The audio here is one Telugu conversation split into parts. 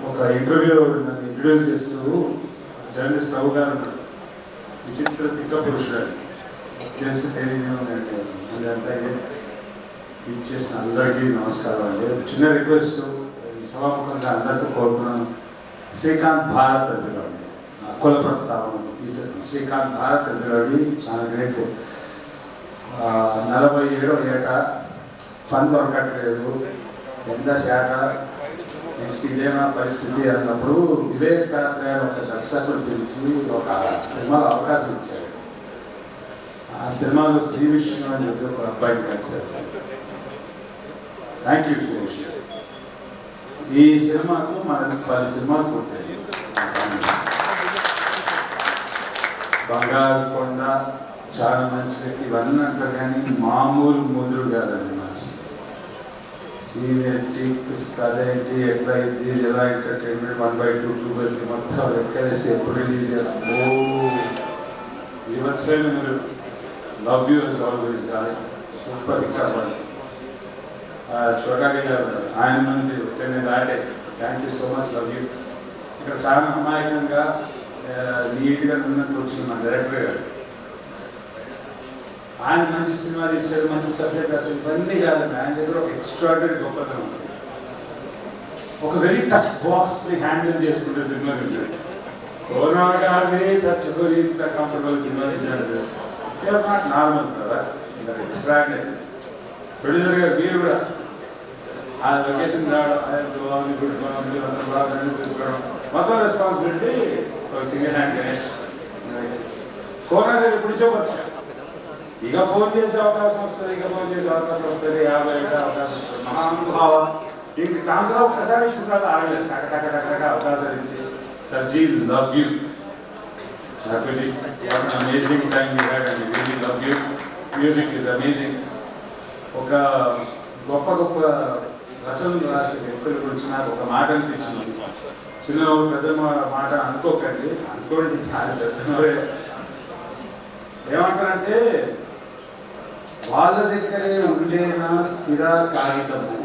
ఒక ఇంటర్వ్యూ నన్ను ఇంట్రడ్యూస్ చేస్తూ జర్నలిస్ట్ ప్రభు గారు ఉన్నాడు. విచిత్ర తిక్క పురుషుడు తెలిసి తెలియదు అంటే అదంతా ఇచ్చేసిన అందరికీ నమస్కారం అండి. చిన్న రిక్వెస్ట్ ఈ సభాముఖంగా అందరితో కోరుతున్నాను. శ్రీకాంత్ భారత్ అభిలాడి కుల ప్రస్తావన తీసేది శ్రీకాంత్ భారత్ అభిలాడి చాలా గ్రేట్ఫుల్. 47వ ఏట పని దొరకట్లేదు, ఎంత శాఖ నెక్స్ట్ ఇదేనా పరిస్థితి అన్నప్పుడు వివేక్ కాత్రే ఒక దర్శకుడు పిలిచి ఒక సినిమాలో అవకాశం ఇచ్చాడు. ఆ సినిమాలో శ్రీ విష్ణు అని చెప్పి ఒక అబ్బాయిని కలిశారు. Thank you Shri Vishnu. ఈ సినిమాకు మన 10 సినిమాలు పూర్తయ్యాయి. బంగారు కొండ చాలా మంచి వ్యక్తి ఇవన్నీ అంటారు కానీ మామూలు ముదురు కాదండి మనిషి. సీనియర్ టిక్స్ కథ ఏంటి, ఎట్లా అయింది, ఎలా ఎంటర్టైన్మెంట్ 1/2 2/3 మొత్తం లెక్కలేసి ఎప్పుడు రిలీజ్ చేయాలి. వివత్సైన మీరు లవ్ యూ as always గారు సూపర్ హిట్ అవ్వాలి. చోటాకి గారు ఆయన మంది దాటే thank you so much, love you. ఇక్కడ చాలా అమాయకంగా నీట్గా ఉన్నట్టు వచ్చింది మా డైరెక్టర్ గారు. ఆయన మంచి సినిమా తీశాడు, మంచి సబ్జెక్ట్ అసలు ఇవన్నీ కాదండి. ఆయన దగ్గర ఒక ఎక్స్ట్రాడినరీ గొప్పతనం ఉంది. ఒక వెరీ టఫ్ బాస్ని హ్యాండిల్ చేసుకుంటే సినిమా తీశాడు. కరోనా గారిని చచ్చిపోయి ఇంత కంఫర్టబుల్ సినిమా తీశాడు. యూఆర్ నాట్ నార్మల్ కదా, ఎక్స్ట్రాడినరీ. ప్రొడ్యూసర్ గారు మీరు కూడా ఆ లొకేషన్ రావడం తీసుకోవడం మొత్తం responsibility single hand Ganesh. Corona గారు ఎప్పుడు చూపచ్చు, ఇక ఫోన్ చేసే అవకాశం వస్తుంది, ఇక ఫోన్ చేసే అవకాశం వస్తుంది, 50 ఏళ్ళ అవకాశం వస్తుంది. మహానుభావ ఇంక దాంతో ఒక్కసారి ఇచ్చిన తర్వాత ఆగలేదు. టక అవకాశాలు ఇచ్చి సర్జీ love you happy amazing time you had and really love you. Music is amazing. ఒక గొప్ప గొప్ప రచనలు రాసే వ్యక్తుల గురించి నాకు ఒక మాట అనిపించింది. చిన్నవాళ్ళు పెద్ద మాట అనుకోకండి, అనుకోండి పెద్దవారే ఏమంటారంటే వాళ్ళ దగ్గరే ఉండేనా సిరా కాగితము,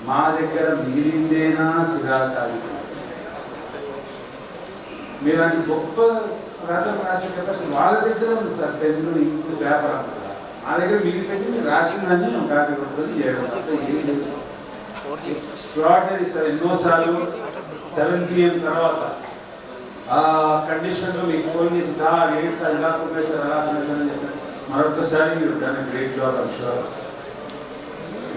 మా దగ్గర మిగిలిందేనా సిరా కాగితం. మీరు అది గొప్ప రచన రాసే కెపాసిటీ వాళ్ళ దగ్గర ఉంది సార్. పెన్ను ఇంకులు వ్యాపారం కదా, మా దగ్గర మిగిలిపోయింది మీరు రాసిందని కాపీ కొట్టుకొని చేయడం తప్ప ఏం లేదు. Extraordinary sir. ఎన్నోసార్లు 7 PM తర్వాత ఆ కండిషన్లో మీకు ఫోన్ చేసి సార్ ఏంటి సార్ ఇలా ఉన్నాయి సార్ అలా ఉన్నాయి సార్ అని చెప్పారు. మరొకసారి మీరు done great job I'm sure.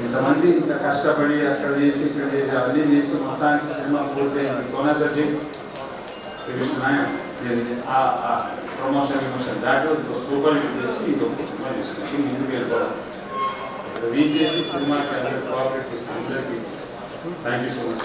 ఇంతమంది ఇంత కష్టపడి అక్కడ చేసి ఇక్కడ చేసి అవన్నీ చేసి మొత్తానికి సినిమా పూర్తయింది. కోనా సర్జీ ప్రమోషన్ దాంట్లో సూపర్ హిట్ చేసి ఇంకొక సినిమా తీసుకొచ్చి ముందుకు వెళ్ళిపోవడం రీచ్ చేసి సినిమాకి అందరూ కోఆపరేట్ చేసిన అందరికీ థ్యాంక్ యూ సో మచ్.